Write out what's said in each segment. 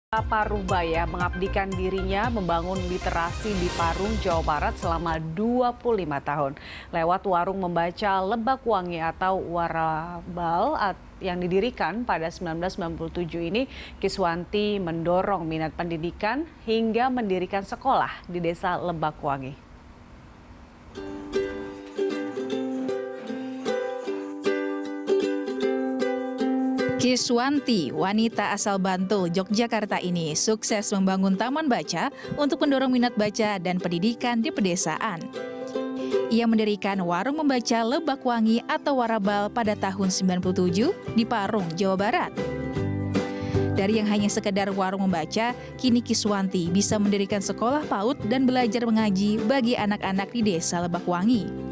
Parubaya mengabdikan dirinya membangun literasi di Parung, Jawa Barat selama 25 tahun. Lewat warung membaca Lebak Wangi atau Warabal yang didirikan pada 1997 ini, Kiswanti mendorong minat pendidikan hingga mendirikan sekolah di desa Lebak Wangi. Kiswanti, wanita asal Bantul, Yogyakarta ini sukses membangun taman baca untuk mendorong minat baca dan pendidikan di pedesaan. Ia mendirikan warung membaca Lebak Wangi atau Warabal pada tahun 97 di Parung, Jawa Barat. Dari yang hanya sekedar warung membaca, kini Kiswanti bisa mendirikan sekolah PAUD dan belajar mengaji bagi anak-anak di desa Lebak Wangi.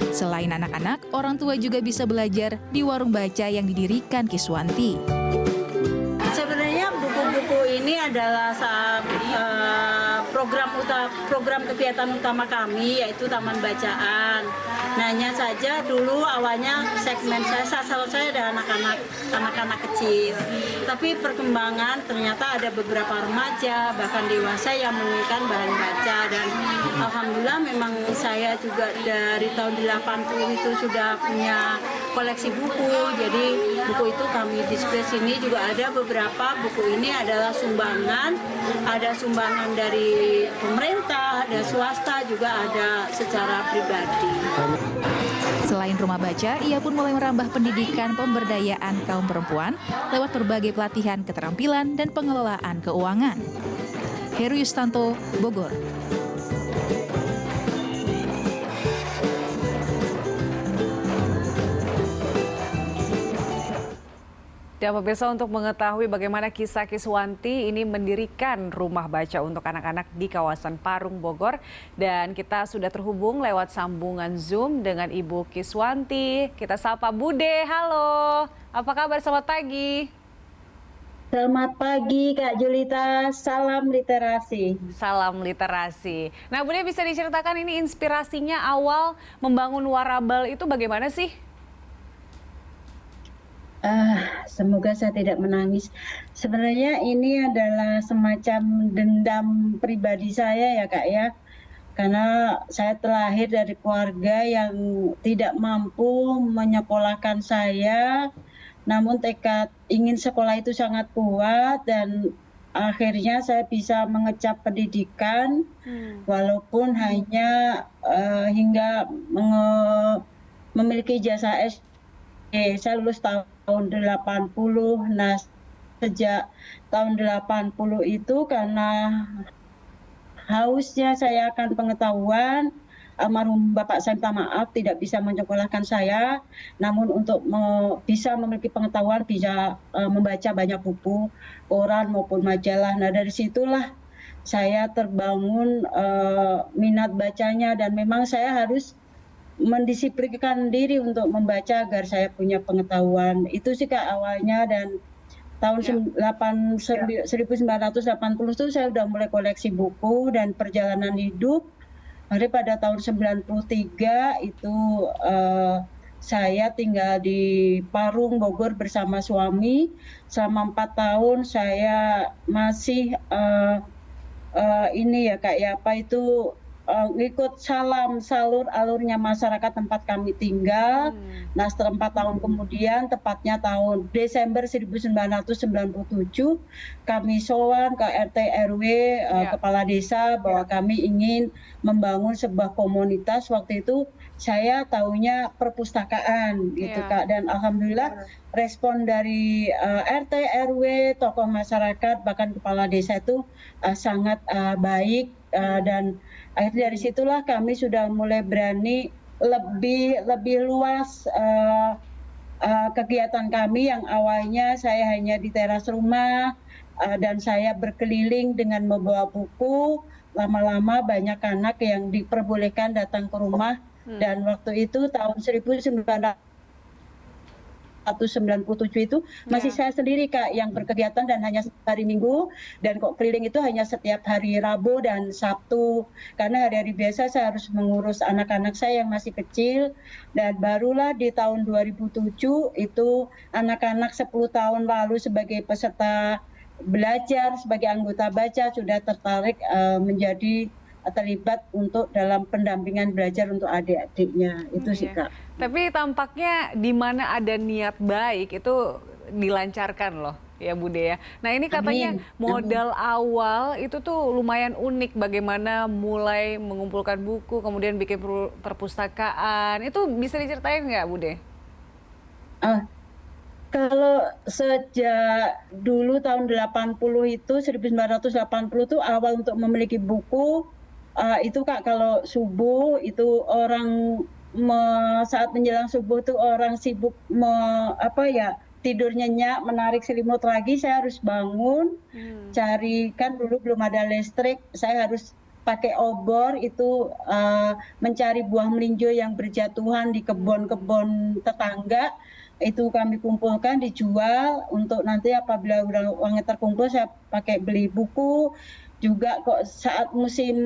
Selain anak-anak, orang tua juga bisa belajar di warung baca yang didirikan Kiswanti. Sebenarnya buku-buku ini adalah program kegiatan utama kami, yaitu Taman Bacaan. Nah, hanya saja dulu awalnya segmen sasaran saya ada anak-anak kecil. Tapi perkembangan ternyata ada beberapa remaja bahkan dewasa yang menginginkan bahan baca, dan alhamdulillah memang saya juga dari tahun 80 itu sudah punya koleksi buku. Jadi buku itu kami display sini, juga ada beberapa buku ini adalah sumbangan, ada sumbangan dari pemerintah, ada swasta, juga ada secara pribadi. Selain rumah baca, ia pun mulai merambah pendidikan pemberdayaan kaum perempuan lewat berbagai pelatihan keterampilan dan pengelolaan keuangan. Heru Yustanto, Bogor. Dan pemirsa, untuk mengetahui bagaimana kisah Kiswanti ini mendirikan rumah baca untuk anak-anak di kawasan Parung, Bogor. Dan kita sudah terhubung lewat sambungan Zoom dengan Ibu Kiswanti. Kita sapa Bude, halo. Apa kabar, selamat pagi? Selamat pagi Kak Julita, salam literasi. Salam literasi. Nah, Bude, bisa diceritakan ini inspirasinya awal membangun Warabal itu bagaimana sih? Semoga saya tidak menangis. Sebenarnya ini adalah semacam dendam pribadi saya ya Kak ya. Karena saya terlahir dari keluarga yang tidak mampu menyekolahkan saya. Namun tekad ingin sekolah itu sangat kuat, dan akhirnya saya bisa mengecap pendidikan walaupun hanya hingga memiliki ijazah SD. Saya lulus tahun 80. Nah, sejak tahun 80 itu karena hausnya saya akan pengetahuan, almarhum bapak saya minta maaf tidak bisa menyekolahkan saya, namun untuk bisa memiliki pengetahuan, bisa membaca banyak buku, koran maupun majalah. Nah, dari situlah saya terbangun minat bacanya, dan memang saya harus mendisiplinkan diri untuk membaca agar saya punya pengetahuan. Itu sih Kak awalnya, dan tahun 1980 itu saya sudah mulai koleksi buku dan perjalanan hidup. Hari pada tahun 93 itu saya tinggal di Parung, Bogor bersama suami. Selama 4 tahun saya masih ini ya Kak ya, apa itu ngikut alurnya masyarakat tempat kami tinggal. Nah, setelah 4 tahun kemudian, tepatnya tahun Desember 1997, kami sowan ke RT RW kepala desa bahwa kami ingin membangun sebuah komunitas. Waktu itu saya tahunya perpustakaan gitu Kak, dan alhamdulillah respon dari RT RW, tokoh masyarakat, bahkan kepala desa itu sangat baik, dan akhirnya dari situlah kami sudah mulai berani lebih luas kegiatan kami. Yang awalnya saya hanya di teras rumah dan saya berkeliling dengan membawa buku. Lama-lama banyak anak yang diperbolehkan datang ke rumah, dan waktu itu tahun 1997 itu masih saya sendiri Kak yang berkegiatan, dan hanya hari Minggu, dan kok keliling itu hanya setiap hari Rabu dan Sabtu, karena hari-hari biasa saya harus mengurus anak-anak saya yang masih kecil. Dan barulah di tahun 2007 itu anak-anak 10 tahun lalu sebagai peserta belajar sebagai anggota baca, sudah tertarik menjadi terlibat untuk dalam pendampingan belajar untuk adik-adiknya. Itu sih, Iya. Kak. Tapi tampaknya di mana ada niat baik itu dilancarkan loh ya Bude ya. Nah ini katanya Amin. Amin. modal awal itu tuh lumayan unik bagaimana mulai mengumpulkan buku kemudian bikin perpustakaan. Itu bisa diceritain nggak Bude? Ah, kalau sejak dulu tahun 80 itu, 1980 itu awal untuk memiliki buku, itu Kak, kalau subuh itu orang saat menjelang subuh itu orang sibuk apa ya, tidur nyenyak, menarik selimut lagi, saya harus bangun, Hmm. cari, kan dulu belum ada listrik, saya harus pakai obor itu mencari buah melinjo yang berjatuhan di kebun-kebun tetangga, itu kami kumpulkan dijual untuk nanti apabila udah uangnya terkumpul saya pakai beli buku. Juga kok saat musim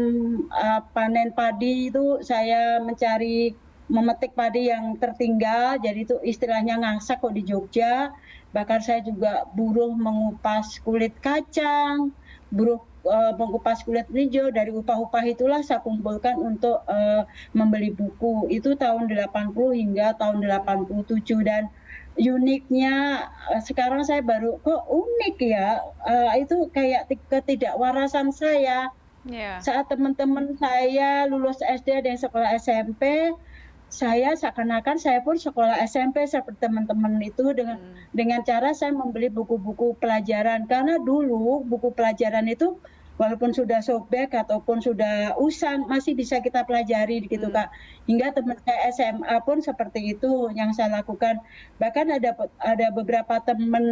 panen padi itu saya mencari memetik padi yang tertinggal, jadi itu istilahnya ngangsak kok di Jogja. Bahkan saya juga buruh mengupas kulit kacang, buruh mengupas kulit hijau, dari upah-upah itulah saya kumpulkan untuk membeli buku. Itu tahun 80 hingga tahun 87 dan uniknya sekarang saya baru kok unik ya, itu kayak ketidakwarasan saya. Ya. Saat teman-teman saya lulus SD dan sekolah SMP, saya seakan-akan saya pun sekolah SMP seperti teman-teman itu dengan cara saya membeli buku-buku pelajaran. Karena dulu buku pelajaran itu walaupun sudah sobek ataupun sudah usang masih bisa kita pelajari gitu Kak. Hingga teman saya SMA pun seperti itu yang saya lakukan. Bahkan ada beberapa teman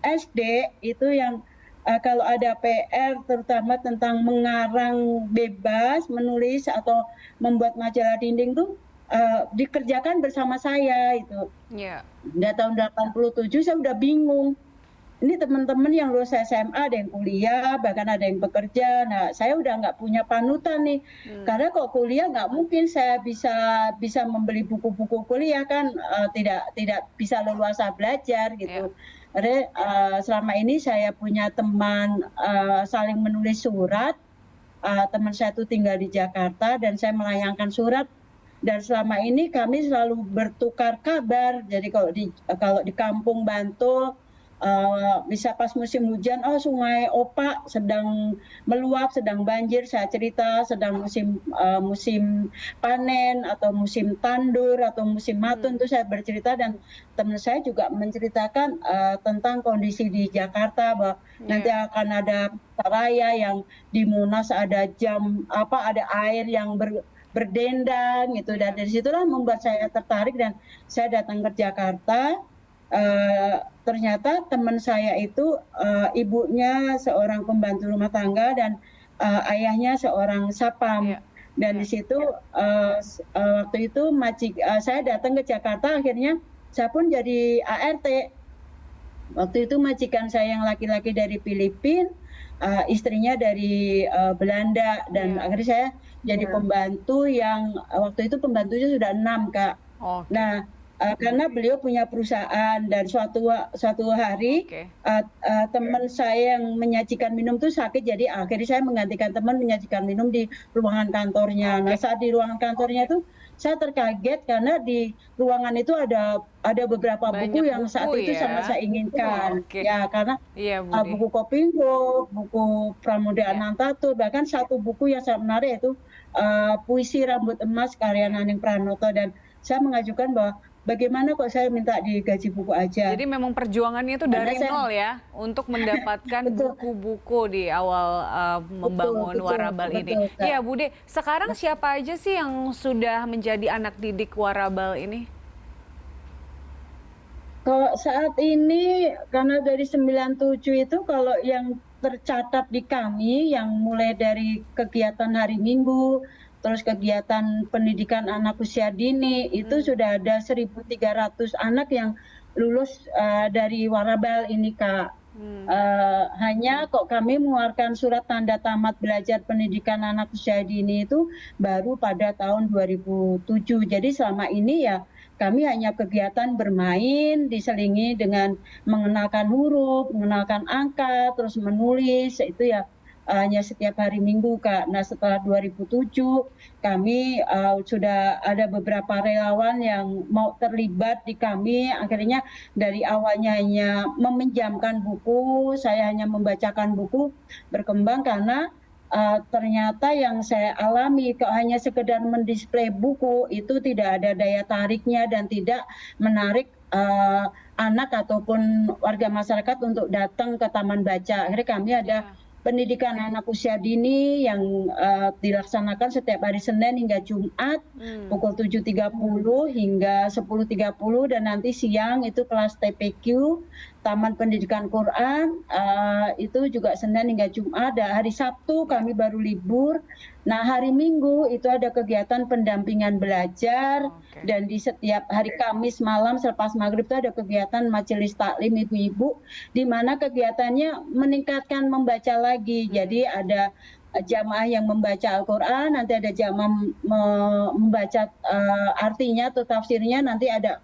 SD itu yang kalau ada PR terutama tentang mengarang bebas, menulis atau membuat majalah dinding tuh dikerjakan bersama saya itu. Ya. Udah tahun 87 saya udah bingung. Ini teman-teman yang lulus SMA ada yang kuliah, bahkan ada yang bekerja. Nah, saya udah nggak punya panutan nih. Karena kok kuliah nggak mungkin saya bisa membeli buku-buku kuliah kan, tidak bisa leluasa belajar gitu. Jadi selama ini saya punya teman saling menulis surat. Teman saya itu tinggal di Jakarta dan saya melayangkan surat. Dan selama ini kami selalu bertukar kabar. Jadi kalau di kampung Bantul, bisa pas musim hujan, oh Sungai Opak sedang meluap, sedang banjir, saya cerita, sedang musim panen atau musim tandur atau musim matun, itu saya bercerita dan teman saya juga menceritakan tentang kondisi di Jakarta bahwa nanti akan ada raya yang di Monas ada ada air yang berdendang gitu, dan dari situlah membuat saya tertarik dan saya datang ke Jakarta. Ternyata teman saya itu ibunya seorang pembantu rumah tangga dan ayahnya seorang sapam. Dan di situ waktu itu saya datang ke Jakarta, akhirnya saya pun jadi ART. Waktu itu majikan saya yang laki-laki dari Filipina, istrinya dari Belanda, dan akhirnya saya jadi pembantu yang waktu itu pembantunya sudah 6 Kak. Nah, karena beliau punya perusahaan dan suatu hari teman saya yang menyajikan minum itu sakit, jadi akhirnya saya menggantikan teman menyajikan minum di ruangan kantornya. Nah, saat di ruangan kantornya itu saya terkaget karena di ruangan itu ada beberapa buku yang saat itu sangat saya inginkan. Ya, karena buku Kopingho, buku Pramudia Anantatur, bahkan satu buku yang sangat menarik itu Puisi Rambut Emas karya Naning Pranoto, dan saya mengajukan bahwa bagaimana kok saya minta digaji buku aja. Jadi memang perjuangannya itu dari nol ya untuk mendapatkan buku-buku di awal membangun Warabal ini. Iya Bude, sekarang siapa aja sih yang sudah menjadi anak didik Warabal ini? Kalau saat ini karena dari 97 itu kalau yang tercatat di kami yang mulai dari kegiatan hari Minggu, terus kegiatan pendidikan anak usia dini, itu sudah ada 1.300 anak yang lulus dari Warabal ini Kak. Hanya kok kami mengeluarkan surat tanda tamat belajar pendidikan anak usia dini itu baru pada tahun 2007. Jadi selama ini ya kami hanya kegiatan bermain diselingi dengan mengenalkan huruf, mengenalkan angka, terus menulis, itu ya hanya setiap hari Minggu, Kak. Nah, setelah 2007 kami sudah ada beberapa relawan yang mau terlibat di kami. Akhirnya dari awalnya hanya meminjamkan buku, saya hanya membacakan buku, berkembang karena ternyata yang saya alami kok hanya sekedar mendisplay buku itu tidak ada daya tariknya dan tidak menarik anak ataupun warga masyarakat untuk datang ke taman baca. Akhirnya kami ada pendidikan anak usia dini yang dilaksanakan setiap hari Senin hingga Jumat pukul 7.30 hingga 10.30 dan nanti siang itu kelas TPQ, Taman Pendidikan Quran, itu juga Senin hingga Jumat. Dan hari Sabtu kami baru libur. Nah, hari Minggu itu ada kegiatan pendampingan belajar dan di setiap hari Kamis malam selepas maghrib itu ada kegiatan majelis taklim ibu-ibu di mana kegiatannya meningkatkan membaca lagi. Jadi ada jamaah yang membaca Al-Quran, nanti ada jamaah membaca artinya atau tafsirnya, nanti ada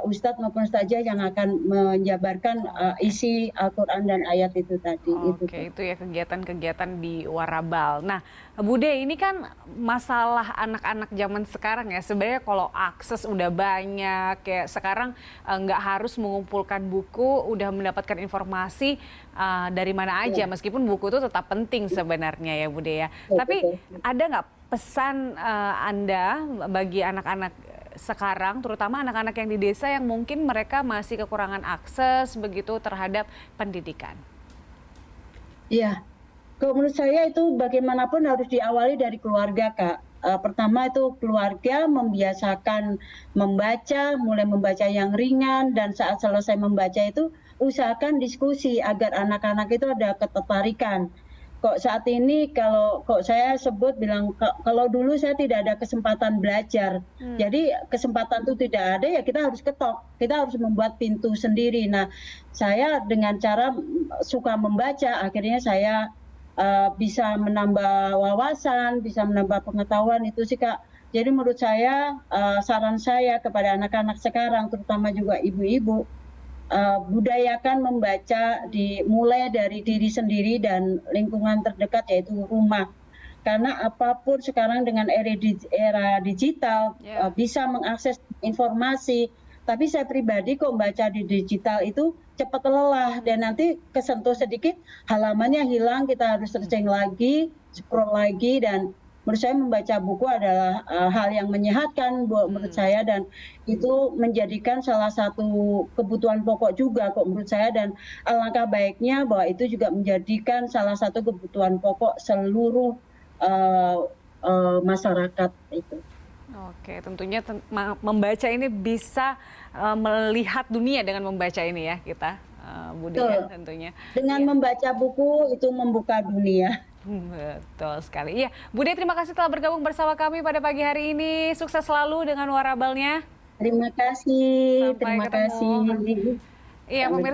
ustadz maupun ustazah yang akan menjabarkan isi Al-Quran dan ayat itu tadi. Oke, itu ya kegiatan-kegiatan di Warabal. Nah, Bude, ini kan masalah anak-anak zaman sekarang ya, sebenarnya kalau akses udah banyak, kayak sekarang nggak harus mengumpulkan buku, udah mendapatkan informasi dari mana aja, meskipun buku itu tetap penting sebenarnya ya Bude ya. Tapi ada nggak pesan Anda bagi anak-anak sekarang, terutama anak-anak yang di desa yang mungkin mereka masih kekurangan akses begitu terhadap pendidikan? Iya, kalau menurut saya itu bagaimanapun harus diawali dari keluarga, Kak. Pertama itu keluarga membiasakan membaca, mulai membaca yang ringan, dan saat selesai membaca itu usahakan diskusi agar anak-anak itu ada ketertarikan. Kok saat ini kok saya sebut bilang kalau dulu saya tidak ada kesempatan belajar. Jadi kesempatan itu tidak ada ya kita harus ketok. Kita harus membuat pintu sendiri. Nah, saya dengan cara suka membaca akhirnya saya bisa menambah wawasan, bisa menambah pengetahuan itu sih Kak. Jadi menurut saya saran saya kepada anak-anak sekarang terutama juga ibu-ibu, budayakan membaca dimulai dari diri sendiri dan lingkungan terdekat yaitu rumah. Karena apapun sekarang dengan era digital bisa mengakses informasi. Tapi saya pribadi kok baca di digital itu cepat lelah dan nanti kesentuh sedikit halamannya hilang, kita harus searching lagi, scroll lagi, dan menurut saya membaca buku adalah hal yang menyehatkan menurut saya dan itu menjadikan salah satu kebutuhan pokok juga kok menurut saya dan alangkah baiknya bahwa itu juga menjadikan salah satu kebutuhan pokok seluruh masyarakat itu. Oke, tentunya membaca ini bisa melihat dunia dengan membaca ini ya kita, Bude ya, tentunya. Dengan membaca buku itu membuka dunia. Betul sekali. Iya, Bude terima kasih telah bergabung bersama kami pada pagi hari ini. Sukses selalu dengan Warabalnya. Terima kasih. Sampai ketemu. Terima kasih. Iya, pemirsa.